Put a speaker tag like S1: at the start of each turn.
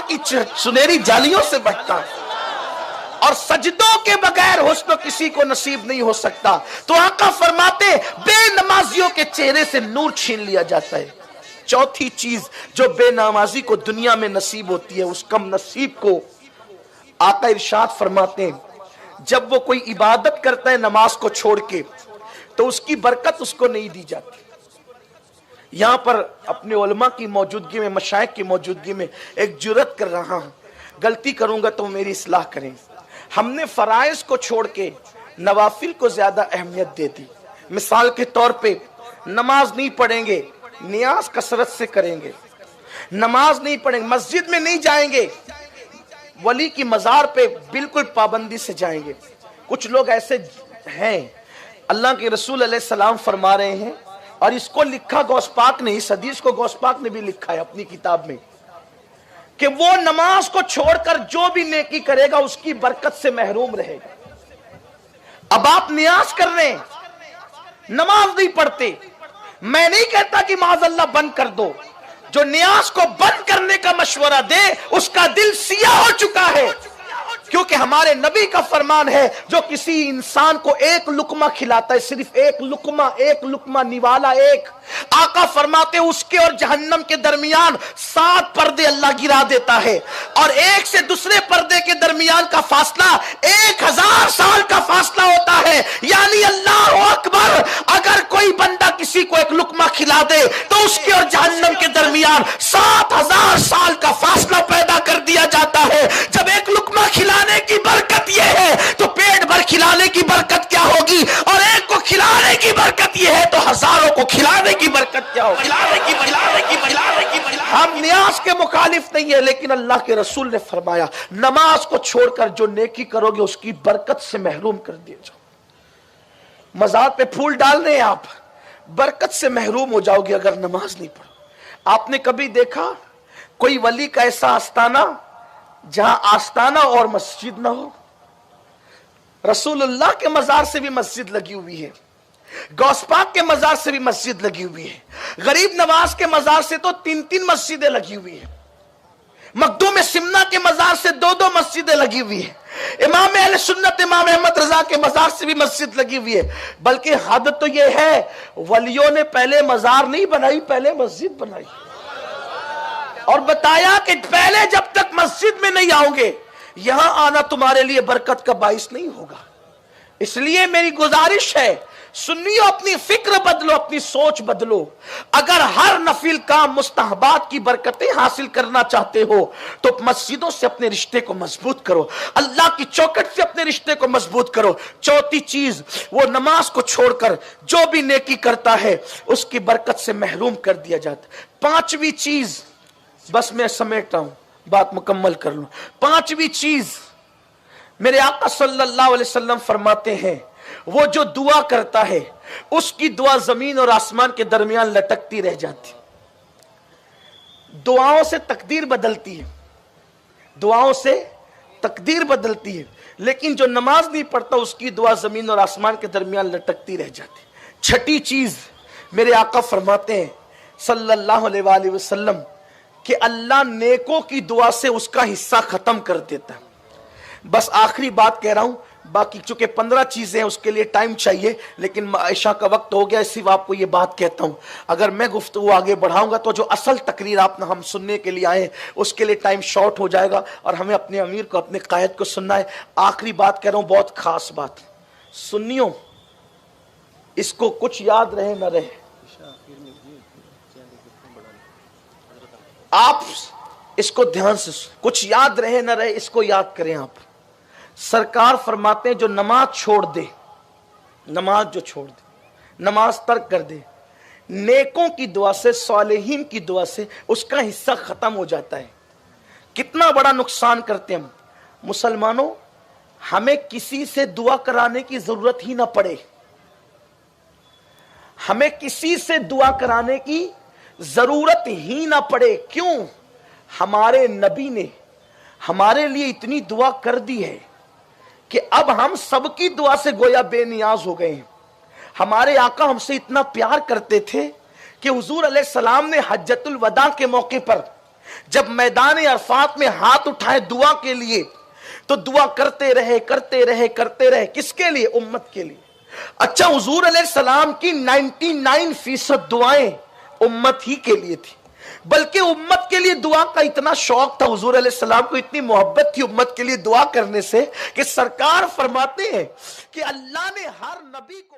S1: की सुनहरी जालियों से बढ़ता है, और सजदों के बगैर हुस्न किसी को नसीब नहीं हो सकता। तो आका फरमाते बेनमाजियों के चेहरे से नूर छीन लिया जाता है। चौथी चीज जो बेनमाजी को दुनिया में नसीब होती है, उस कम नसीब को आका इरशाद फरमाते हैं, जब वो कोई इबादत करता है नमाज को छोड़ के, तो उसकी बरकत उसको नहीं दी जाती। यहां पर अपने उलमा की मौजूदगी में, मशाइख की मौजूदगी में एक जुर्रत कर रहा हूं, गलती करूंगा तो मेरी इस्लाह करें। हमने फराइज को छोड़ के नवाफिल को ज्यादा अहमियत दे दी। मिसाल के तौर पे नमाज नहीं पढ़ेंगे, नियाज कसरत से करेंगे, नमाज नहीं पढ़ेंगे, मस्जिद में नहीं जाएंगे, वली की मजार पे बिल्कुल पाबंदी से जाएंगे। कुछ लोग ऐसे हैं, अल्लाह के रसूल अलैहि सलाम फरमा रहे हैं, और इसको लिखा गौस पाक ने, इस हदीस को गौस पाक ने भी लिखा है अपनी किताब में, कि वो नमाज को छोड़कर जो भी नेकी करेगा उसकी बरकत से महरूम रहेगा। अब आप नियाज कर रहे हैं, नमाज नहीं पढ़ते, मैं नहीं कहता कि माज़अल्लाह बंद कर दो। जो नियाज को बंद करने का मशवरा दे उसका दिल सिया हो चुका है, क्योंकि हमारे नबी का फरमान है, जो किसी इंसान को एक लुकमा खिलाता है, सिर्फ एक लुकमा निवाला एक, आका फरमाते उसके और जहन्नम के दरमियान 7 पर्दे अल्लाह गिरा देता है, और एक से दूसरे पर्दे के दरमियान का फासला 1000 साल का फासला होता है। यानी अल्लाह अकबर, अगर कोई बंदा किसी को एक लुकमा खिला दे तो उसके और जहन्नम के दरमियान 7000 साल का फासला पैदा कर दिया जाता है। जब एक लुकमा खिलाने की बरकत यह है तो पेट भर खिलाने की बरकत क्या होगी, और एक को खिलाने की बरकत यह है तो हजारों को खिलाने की बरकत क्या होगी। हम नियाज के मुखालिफ नहीं है, लेकिन अल्लाह के रसूल ने फरमाया नमाज को छोड़कर जो नेकी करोगे उसकी बरकत से महरूम कर दिए जाओ। मजार पे फूल डाल रहे हैं आप, बरकत से महरूम हो जाओगे अगर नमाज नहीं पढ़ो। आपने कभी देखा कोई वली का ऐसा आस्ताना जहां आस्ताना और मस्जिद ना हो? रसूलुल्लाह के मजार से भी मस्जिद लगी हुई है, गौस पाक के मजार से भी मस्जिद लगी हुई है, गरीब नवाज के मजार से तो 3-3 मस्जिदें लगी हुई है, मखदूम सिमना के मजार से 2-2 मस्जिदें लगी हुई है, इमाम अहले सुन्नत इमाम अहमद रजा के मजार से भी मस्जिद लगी हुई है। बल्कि हद तो यह है, वलियों ने पहले मजार नहीं बनाई, पहले मस्जिद बनाई, और बताया कि पहले जब तक मस्जिद में नहीं आओगे यहां आना तुम्हारे लिए बरकत का बाइस नहीं होगा। इसलिए मेरी गुजारिश है, सुन्नियों अपनी फिक्र बदलो, अपनी सोच बदलो। अगर हर नफिल काम मुस्तहबात की बरकतें हासिल करना चाहते हो तो मस्जिदों से अपने रिश्ते को मजबूत करो, अल्लाह की चौखट से अपने रिश्ते को मजबूत करो। चौथी चीज, वो नमाज को छोड़कर जो भी नेकी करता है उसकी बरकत से महरूम कर दिया जाता। 5वीं चीज, बस मैं समेट रहा हूं, बात मुकम्मल कर लूं। 5वीं चीज, मेरे आका सल्लल्लाहु अलैहि वसल्लम फरमाते हैं, वो जो दुआ करता है उसकी दुआ जमीन और आसमान के दरमियान लटकती रह जाती। दुआओं से तकदीर बदलती है, दुआओं से तकदीर बदलती है, लेकिन जो नमाज नहीं पढ़ता उसकी दुआ जमीन और आसमान के दरमियान लटकती रह जाती। 6ठी चीज, मेरे आका फरमाते हैं सल्लल्लाहु अलैहि वसल्लम कि अल्लाह नेकों की दुआ से उसका हिस्सा खत्म कर देता है। बस आखिरी बात कह रहा हूं, बाकी चूंकि 15 चीजें हैं उसके लिए टाइम चाहिए, लेकिन आयशा का वक्त हो गया, सिर्फ आपको ये बात कहता हूं, अगर मैं गुफ्तगू आगे बढ़ाऊंगा तो जो असल तकरीर आप हम सुनने के लिए आए उसके लिए टाइम शॉर्ट हो जाएगा, और हमें अपने अमीर को, अपने कायद को सुनना है। आखिरी बात कह रहा हूं, बहुत खास बात सुन्नियों, इसको कुछ याद रहे न रहे, आप इसको ध्यान से, कुछ याद रहे न रहे इसको याद करें आप। सरकार फरमाते हैं जो नमाज छोड़ दे, नमाज जो छोड़ दे, नमाज तर्क कर दे, नेकों की दुआ से, सालेहीन की दुआ से उसका हिस्सा खत्म हो जाता है। कितना बड़ा नुकसान करते हैं हम मुसलमानों, हमें किसी से दुआ कराने की जरूरत ही ना पड़े, हमें किसी से दुआ कराने की जरूरत ही ना पड़े। क्यों? हमारे नबी ने हमारे लिए इतनी दुआ कर दी है कि अब हम सबकी दुआ से गोया बेनियाज हो गए हैं। हमारे आका हमसे इतना प्यार करते थे कि हुजूर अलैहिस्सलाम ने हज्जतुल वदा के मौके पर جب میدان عرفات میں ہاتھ اٹھائے دعا کے لیے تو دعا کرتے رہے کس کے لیے؟ امت کے لیے. اچھا حضور علیہ السلام کی 99% دعائیں امت ہی کے لیے تھی، بلکہ امت کے لیے دعا کا اتنا شوق تھا، حضور علیہ السلام کو اتنی محبت تھی امت کے لیے دعا کرنے سے کہ سرکار فرماتے ہیں کہ اللہ نے ہر نبی کو